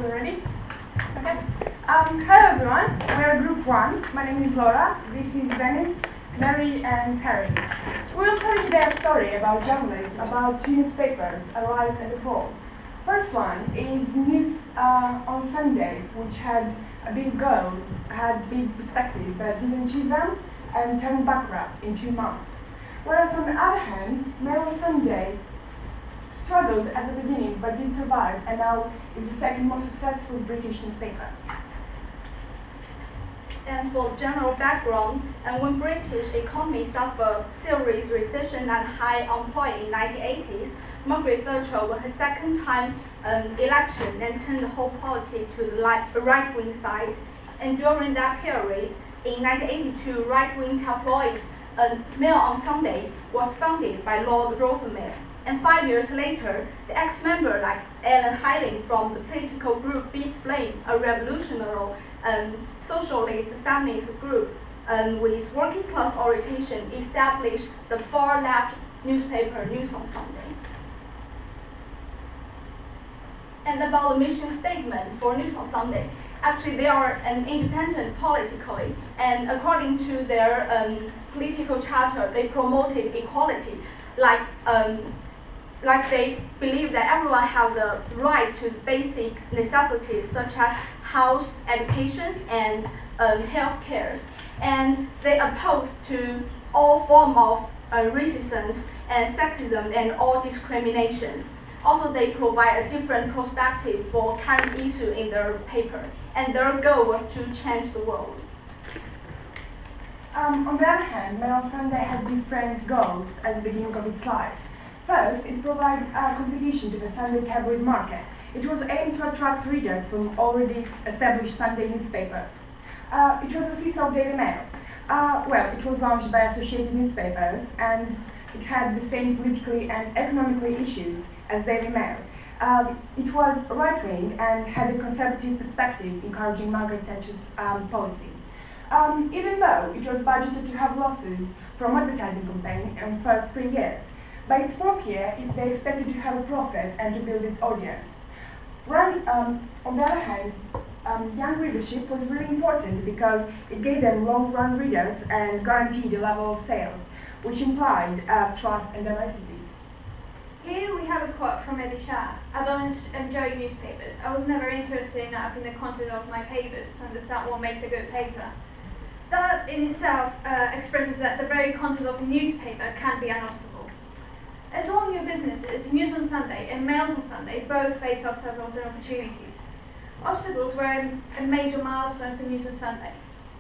you ready? Okay. Hello everyone, we're Group 1. My name is Laura, this is Venice, Mary and Perry. We will tell you today a story about journalists, about two newspapers, Arise and The Fall. First one is News on Sunday, which had a big goal, had big perspective, but didn't achieve them and turned bankrupt in 2 months. Whereas on the other hand, Mail on Sunday struggled at the beginning but did survive and now is the second most successful British newspaper. And for general background, and when British economy suffered serious recession and high unemployment in 1980s, Margaret Thatcher won her second time election and turned the whole politics to the right-wing side. And during that period, in 1982, right-wing tabloid Mail on Sunday was founded by Lord Rothermere. And 5 years later, the ex-member like Ellen Hayling from the political group Big Flame, a revolutionary socialist feminist group with working class orientation, established the far-left newspaper News on Sunday. And about the mission statement for News on Sunday, actually they are independent politically, and according to their political charter, they promoted equality, like they believe that everyone has the right to basic necessities such as house, education, and health care. And they oppose to all forms of racism and sexism and all discriminations. Also, they provide a different perspective for current issues in their paper, and their goal was to change the world. On the other hand, Mail on Sunday had different goals at the beginning of its life. First, it provided competition to the Sunday tabloid market. It was aimed to attract readers from already established Sunday newspapers. It was a sister of Daily Mail. It was launched by Associated Newspapers, and it had the same politically and economically issues as Daily Mail. It was right-wing and had a conservative perspective, encouraging Margaret Thatcher's policy. Even though it was budgeted to have losses from advertising campaign in the first 3 years, by its 4th year, they expected to have a profit and to build its audience. On the other hand, young readership was really important because it gave them long-run readers and guaranteed a level of sales, which implied trust and diversity. Here we have a quote from Eddie Shah. I don't enjoy newspapers. I was never interested enough in the content of my papers to understand what makes a good paper. That in itself expresses that the very content of a newspaper can be an obstacle. As all new businesses, News on Sunday and Mail on Sunday both face obstacles and opportunities. Obstacles were a major milestone for News on Sunday.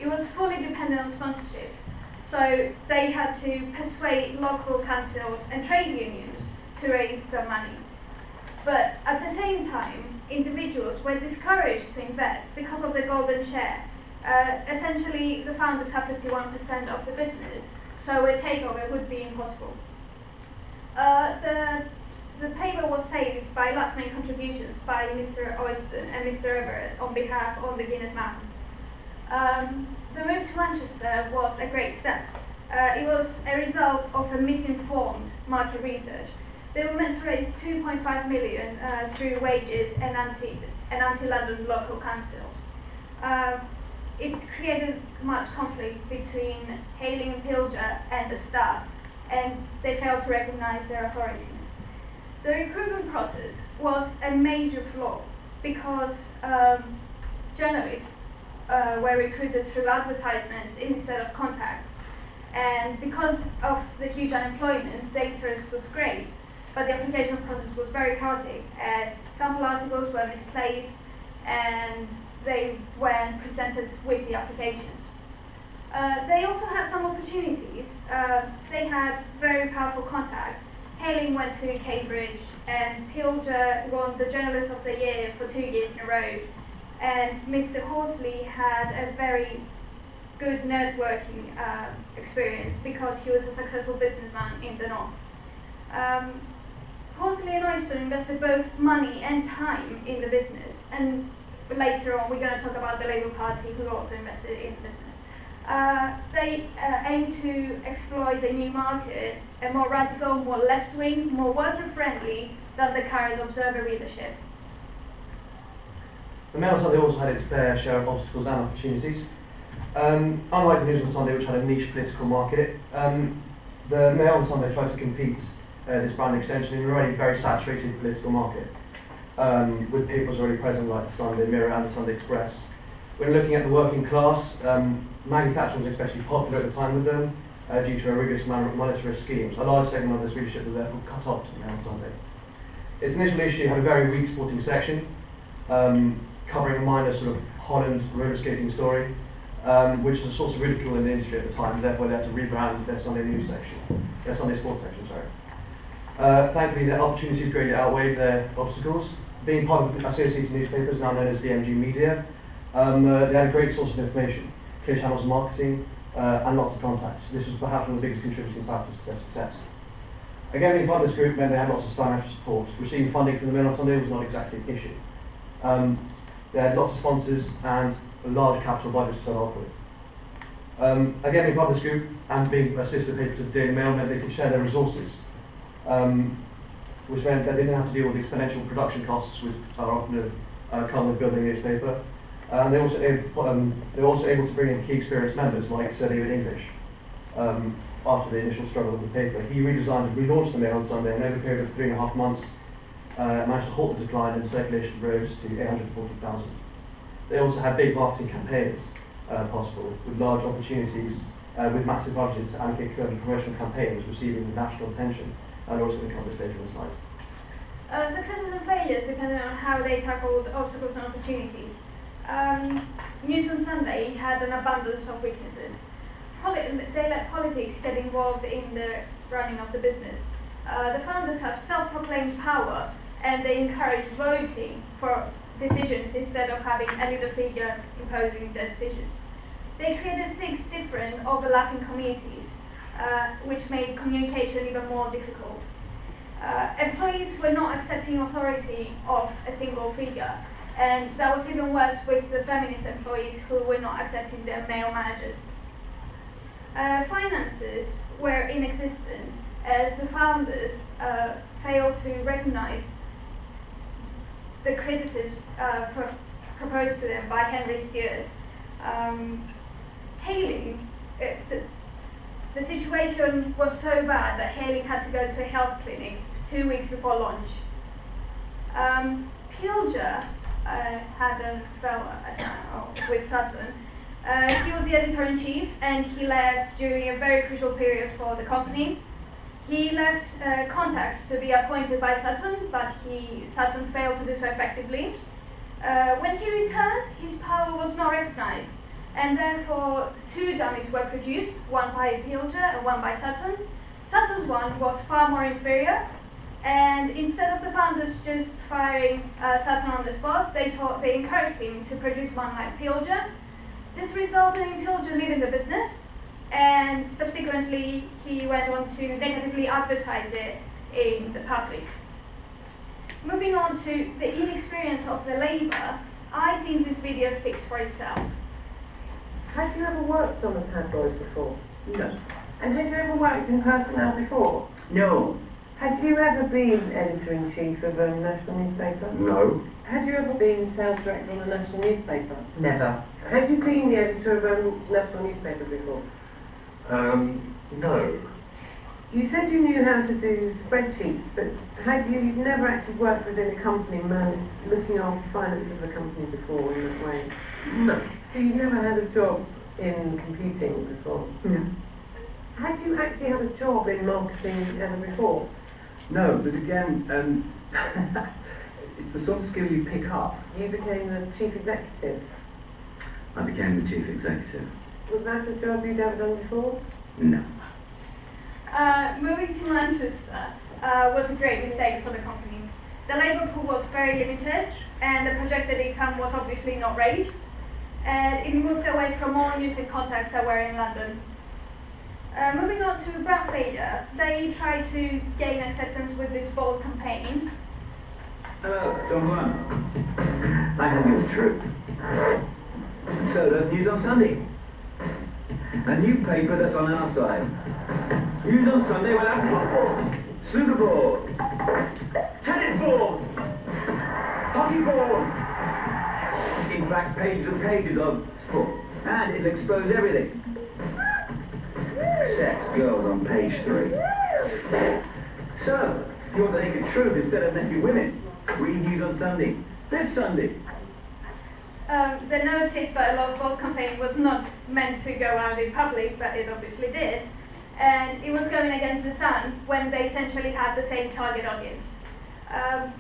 It was fully dependent on sponsorships, so they had to persuade local councils and trade unions to raise their money. But at the same time, individuals were discouraged to invest because of the golden share. Essentially, the founders have 51% of the business, so a takeover would be impossible. The paper was saved by last-minute contributions by Mr. Oyston and Mr. Everett on behalf of the Guinness Man. The move to Manchester was a great step. It was a result of a misinformed market research. They were meant to raise 2.5 million through wages and anti-London local councils. It created much conflict between Hayling and Pilger and the staff, and they failed to recognise their authority. The recruitment process was a major flaw because journalists were recruited through advertisements instead of contacts. And because of the huge unemployment, the interest was great, but the application process was very chaotic as sample articles were misplaced and they weren't presented with the applications. They also had some opportunities. They had very powerful contacts. Hayling went to Cambridge, and Pilger won the Journalist of the Year for 2 years in a row. And Mr. Horsley had a very good networking experience because he was a successful businessman in the North. Horsley and Oyston invested both money and time in the business, and later on we're going to talk about the Labour Party who also invested in the business. They aim to exploit a new market, a more radical, more left-wing, more worker-friendly than the current Observer readership. The Mail on Sunday also had its fair share of obstacles and opportunities. Unlike the News on Sunday, which had a niche political market, the Mail on Sunday tried to compete this brand extension in an already very saturated political market, with papers already present like the Sunday Mirror and the Sunday Express. When looking at the working class, Maggie Thatcher was especially popular at the time with them due to her rigorous monetary schemes. A large segment of this readership was therefore cut off to the Mail on Sunday. Its initial issue had a very weak sporting section, covering a minor sort of Holland roller skating story, which was a source of ridicule in the industry at the time. Therefore, they had to rebrand their Sunday news section, their Sunday sports section. Thankfully, their opportunities greatly outweighed their obstacles. Being part of Associated Newspapers, now known as DMG Media, they had a great source of information, clear channels of marketing, and lots of contacts. This was perhaps one of the biggest contributing factors to their success. Again, being part of this group meant they had lots of financial support. Receiving funding from the Mail on Sunday was not exactly an issue. They had lots of sponsors and a large capital budget to start off with. Again, being part of this group and being a sister paper to the Daily Mail meant they could share their resources, which meant they didn't have to deal with the exponential production costs which are often come with building a newspaper. They were also able to bring in key experienced members like Sir David English after the initial struggle with the paper. He redesigned and relaunched the Mail on Sunday, and over a period of 3.5 months managed to halt the decline, and circulation rose to 840,000. They also had big marketing campaigns possible, with large opportunities, with massive budgets to allocate to promotional campaigns, receiving national attention, and also going to cover this later in the slides. Successes and failures depended on how they tackled obstacles and opportunities. News on Sunday had an abundance of weaknesses. They let politics get involved in the running of the business. The founders have self-proclaimed power, and they encourage voting for decisions instead of having a leader figure imposing the decisions. They created 6 different overlapping committees, which made communication even more difficult. Employees were not accepting authority of a single figure, and that was even worse with the feminist employees who were not accepting their male managers. Finances were inexistent as the founders failed to recognize the criticism proposed to them by Henry Stewart. Hailing, the situation was so bad that Hailing had to go to a health clinic 2 weeks before launch. Pilger had a fellow with Sutton. He was the editor-in-chief, and he left during a very crucial period for the company. He left contacts to be appointed by Sutton, but Sutton failed to do so effectively. When he returned, his power was not recognized, and therefore 2 dummies were produced, one by Pilger and one by Sutton. Sutton's one was far more inferior, and instead of the founders just firing Sutton on the spot, they encouraged him to produce one like Pilger. This resulted in Pilger leaving the business, and subsequently he went on to negatively advertise it in the public. Moving on to the inexperience of the Labour, I think this video speaks for itself. Had you ever worked on a tabloid before? No. And had you ever worked in personnel before? No. Had you ever been editor-in-chief of a national newspaper? No. Had you ever been sales director on a national newspaper? Never. Had you been the editor of a national newspaper before? No. You said you knew how to do spreadsheets, but you'd never actually worked within a company, looking after the finance of the company before in that way? No. So you never had a job in computing before? No. Had you actually had a job in marketing ever before? No, but again, it's the sort of skill you pick up. You became the chief executive. I became the chief executive. Was that a job you'd ever done before? No. Moving to Manchester was a great mistake for the company. The labour pool was very limited, and the projected income was obviously not raised, and it moved away from all news and contacts that were in London. Moving on to brand failure, they tried to gain acceptance with this bold campaign. Don Juan. I have your truth. So does News on Sunday. A new paper that's on our side. News on Sunday will have football, snooker board, tennis board, hockey board, In fact, pages and pages of sport. And it'll expose everything. Except girls on page 3. So, you want the naked truth instead of naked women? Read News on Sunday. This Sunday. The notice by a lot of false campaign was not meant to go out in public, but it obviously did. And it was going against the Sun when they essentially had the same target audience.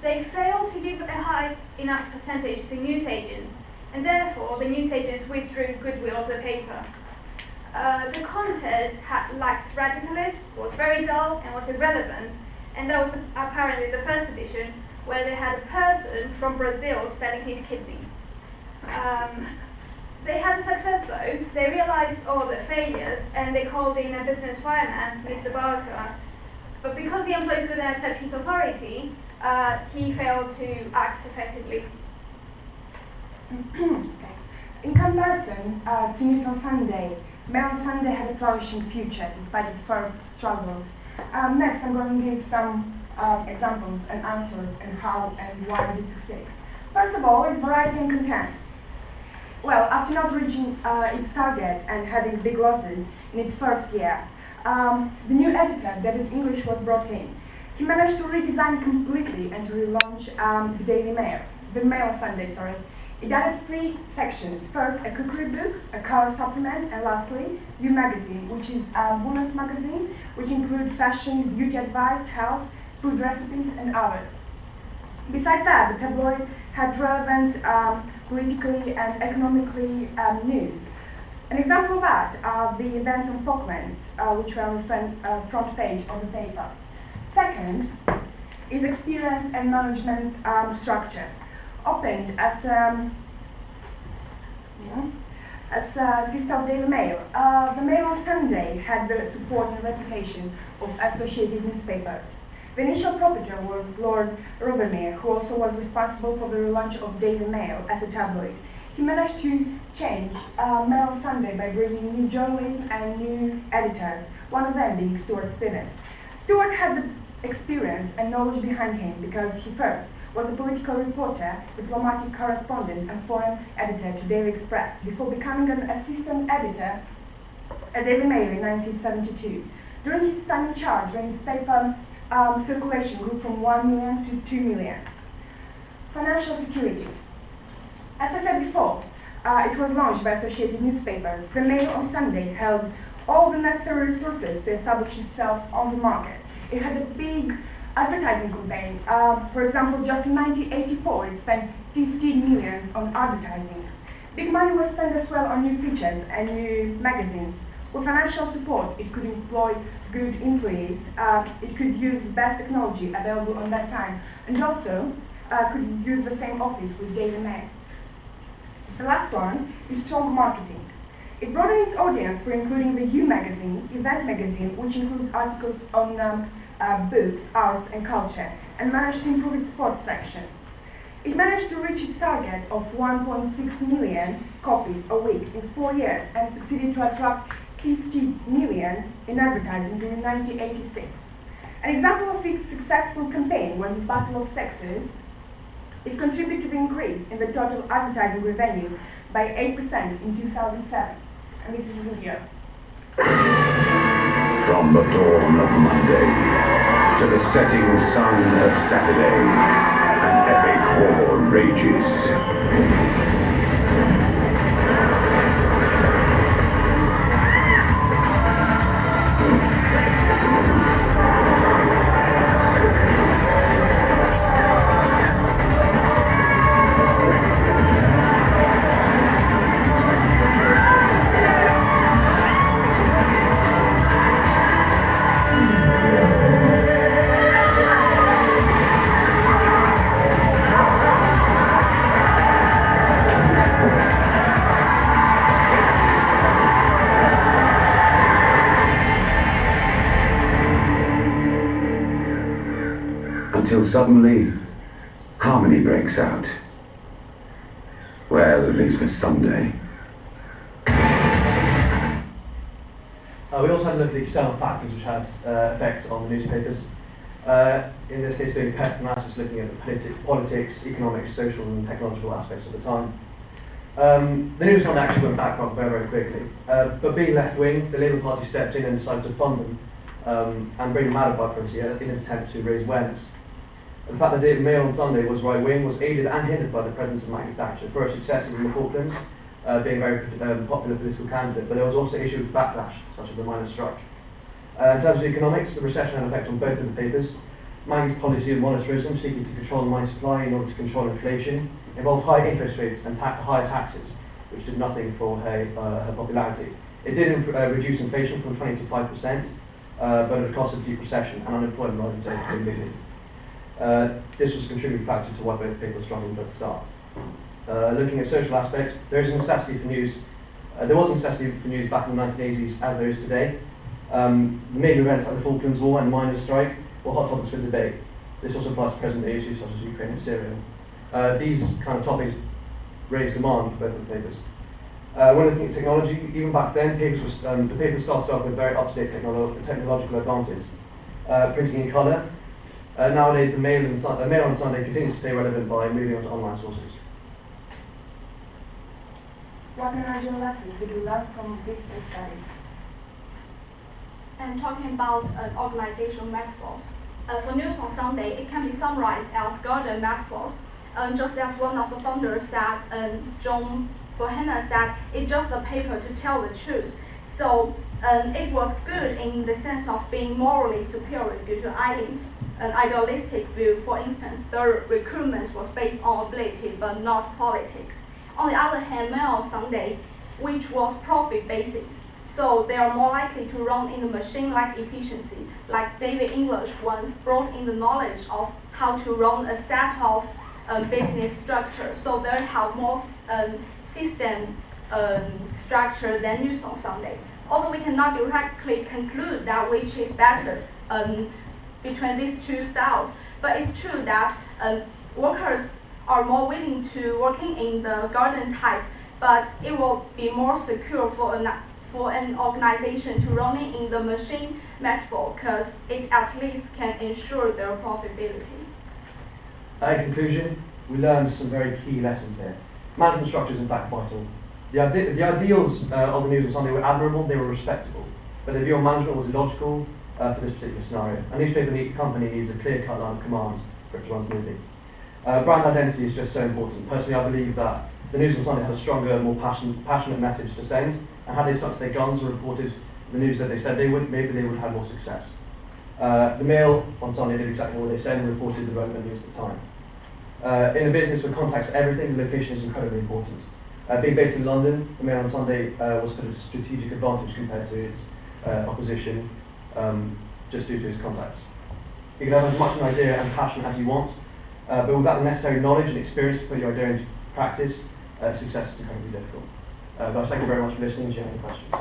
They failed to give a high enough percentage to newsagents, and therefore the newsagents withdrew goodwill of the paper. The content lacked radicalism, was very dull, and was irrelevant, and that was apparent in the first edition, where they had a person from Brazil selling his kidney. They had a success though. They realized all the failures, and they called in a business fireman, Mr. Barker. But because the employees couldn't accept his authority, he failed to act effectively. In comparison to News on Sunday, Mail on Sunday had a flourishing future despite its first struggles. Next, I'm going to give some examples and answers and how and why it did succeed. First of all, is variety and content. Well, after not reaching its target and having big losses in its first year, the new editor, David English, was brought in. He managed to redesign completely and to relaunch the Daily Mail, the Mail on Sunday, sorry. It added 3 sections. First, a cookery book, a color supplement, and lastly, You Magazine, which is a women's magazine, which includes fashion, beauty advice, health, food recipes, and others. Besides that, the tabloid had relevant politically and economically news. An example of that are the events on Falklands, which were on the front page of the paper. Second is experience and management structure. Opened as a sister of Daily Mail, the Mail on Sunday had the support and reputation of associated newspapers. The initial proprietor was Lord Rothermere, who also was responsible for the relaunch of Daily Mail as a tabloid. He managed to change Mail on Sunday by bringing new journalism and new editors, one of them being Stuart Stephen. Stuart had the experience and knowledge behind him because he first was a political reporter, diplomatic correspondent and foreign editor to Daily Express before becoming an assistant editor at Daily Mail in 1972. During his time in charge, the newspaper circulation grew from 1 million to 2 million. Financial security. As I said before, it was launched by Associated Newspapers. The Mail on Sunday held all the necessary resources to establish itself on the market. It had a big advertising campaign. For example, just in 1984, it spent 15 million on advertising. Big money was spent as well on new features and new magazines. With financial support, it could employ good employees, it could use the best technology available on that time, and also could use the same office with Daily Mail. The last one is strong marketing. It broadened its audience for including the You Magazine, Event Magazine, which includes articles on books, arts and culture, and managed to improve its sports section. It managed to reach its target of 1.6 million copies a week in 4 years and succeeded to attract 50 million in advertising during 1986. An example of its successful campaign was the Battle of Sexes. It contributed to the increase in the total advertising revenue by 8% in 2007. And this is the video. From the dawn of Monday to the setting sun of Saturday, an epic war rages. Until suddenly, harmony breaks out. Well, at least for Sunday. We also had a look at the external factors which had effects on the newspapers. In this case, doing pest analysis, looking at the politics, economic, social and technological aspects of the time. The News Sunday actually went bankrupt very, very quickly. But being left-wing, the Labour Party stepped in and decided to fund them and bring them out of bankruptcy in an attempt to raise awareness. The fact that the Mail on Sunday was right-wing was aided and hindered by the presence of Maggie Thatcher, for her successes in the Falklands, being a very popular political candidate, but there was also issues with backlash, such as the miners' strike. In terms of economics, the recession had an effect on both of the papers. Maggie's policy of monetarism, seeking to control the money supply in order to control inflation, involved high interest rates and higher taxes, which did nothing for her popularity. It did reduce inflation from 20 to 5%, but at the cost of deep recession and unemployment rising to 83 million. This was a contributing factor to why both papers struggled at the start. Looking at social aspects, there is a necessity for news. There was a necessity for news back in the 1980s, as there is today. The major events like the Falklands War and the miners' strike were hot topics for debate. This also applies to present-day issues such as Ukraine and Syria. These kind of topics raised demand for both of the papers. When looking at technology, even back then, the papers started off with very up-to-date technological advances. Printing in colour. Nowadays, the Mail on Sunday continues to stay relevant by moving on to online sources. What marginal lessons did you learn from these case studies? And talking about organizational metaphors. For News on Sunday, it can be summarized as garden metaphors. Just as one of the founders said, John Bohanna said, it's just a paper to tell the truth. So it was good in the sense of being morally superior due to Eileen's idealistic view. For instance, the recruitment was based on ability but not politics. On the other hand, Mail on Sunday, which was profit-based, so they are more likely to run in the machine-like efficiency, like David English once brought in the knowledge of how to run a set of business structure, so they have more system structure than News on Sunday. Although we cannot directly conclude that which is better between these two styles, but it's true that workers are more willing to working in the garden type, but it will be more secure for an organization to running in the machine metaphor, because it at least can ensure their profitability. In conclusion, we learned some very key lessons here. Management structure is in fact vital. The ideals of the News on Sunday were admirable, they were respectable, but the view on management was illogical for this particular scenario. A newspaper company needs a clear-cut line of command for it to run smoothly. Brand identity is just so important. Personally, I believe that the News on Sunday had a stronger, more passionate message to send, and had they stuck to their guns and reported the news that they said they would, maybe they would have more success. The Mail on Sunday did exactly what they said and reported the relevant news at the time. In a business where contacts everything, the location is incredibly important. Being based in London, the Mail on Sunday was put at a strategic advantage compared to its opposition, just due to its contacts. You can have as much an idea and passion as you want, but without the necessary knowledge and experience to put your idea into practice, success is incredibly difficult. Guys, thank you very much for listening. Do you have any questions?